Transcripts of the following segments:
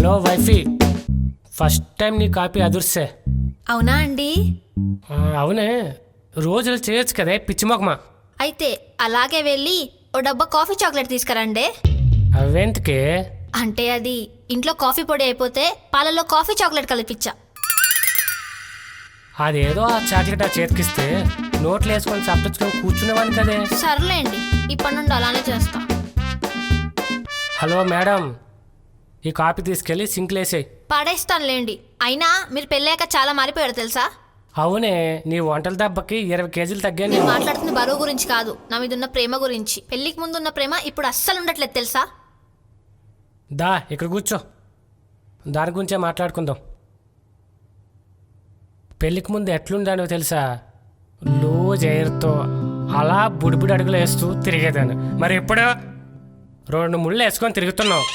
Hello wifey, first time నీ copy అదుర్సే. అవునా అండి? అవునే, రోజులు చేయొచ్చు కదే పిచ్చి మొక్కమా. అయితే అలాగే వెళ్ళి ఓ డబ్బా కాఫీ చాక్లెట్ తీసుకురండి. అవెంతకే? అంటే అది ఇంట్లో కాఫీ పొడి అయిపోతే పాలలో కాఫీ చాక్లెట్ కలిపించా. అదేదో ఆ చాక్లెట్ ఆ చేతికిస్తే నోట్లు వేసుకొని చప్పించుకొని కూర్చునేవాడిని కదే. సర్లేండి, ఇప్పటి నుండి అలానే చేస్తా. హలో మేడం, ఈ కాపీ తీసుకెళ్ళి సింక్లో వేసేయి. పడేస్తానులేండి. అయినా మీరు పెళ్ళాక చాలా మారిపోయారు తెలుసా? అవునే, నీ వంటల దెబ్బకి 20 కేజీలు తగ్గాను. నేను మాట్లాడుతున్న బరువు గురించి కాదు, నా మీద ఉన్న ప్రేమ గురించి. పెళ్లికి ముందు ఉన్న ప్రేమ ఇప్పుడు అస్సలు ఉండట్లేదు తెలుసా? దా ఇక్కడ కూర్చో, దాని గురించే మాట్లాడుకుందాం. పెళ్ళికి ముందు ఎట్లుండానో తెలుసా? లూజ్ ఎయిర్తో అలా బుడిబుడి అడుగులు వేస్తూ తిరిగేదాన్ని. మరి ఇప్పుడు 2 ముళ్ళు వేసుకొని తిరుగుతున్నావు.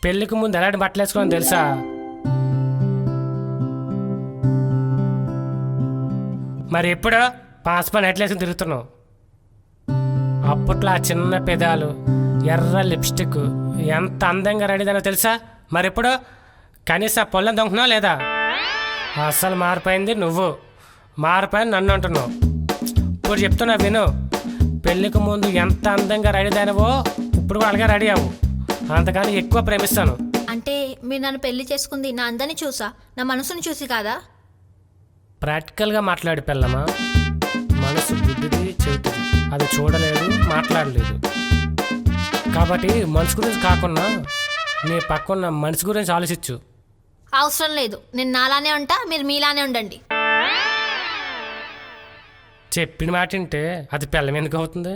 పెళ్ళికి ముందు ఎలాంటి బట్టలు వేసుకోని తెలుసా? మరి ఇప్పుడు పాస్పన్ ఎట్లా వేసుకొని తిరుగుతున్నావు. అప్పట్లో ఆ చిన్న పెదాలు, ఎర్ర లిప్స్టిక్ ఎంత అందంగా రెడీదానో తెలుసా? మరి ఇప్పుడు కనీసం పొలం దొంగతున్నావు లేదా? అసలు మారిపోయింది నువ్వు, మారిపోయింది నన్ను అంటున్నావు. ఇప్పుడు చెప్తున్నా విను, పెళ్ళికి ముందు ఎంత అందంగా రెడీ అయినవో ఇప్పుడు కూడా అలాగే రెడీ అవ్వు. అంతకని ఎక్కువ ప్రేమిస్తాను. అంటే మీరు నన్ను పెళ్లి చేసుకుంది నా అందాన్ని చూసా, నా మనసుని చూసి కాదా? ప్రాక్టికల్గా మాట్లాడి పెళ్ళమా, మనసు బుద్ధిది చెబుతుంది, అది చూడలేదు మాట్లాడలేదు. కాబట్టి మనసు గురించి కాకుండా నీ పక్కన్న మనిషి గురించి ఆలోచించు. అవసరం లేదు, నేను నాలానే ఉంటా, మీరు మీలానే ఉండండి. చెప్పిన మాట వింటే అది పెళ్ళం ఎందుకు అవుతుంది?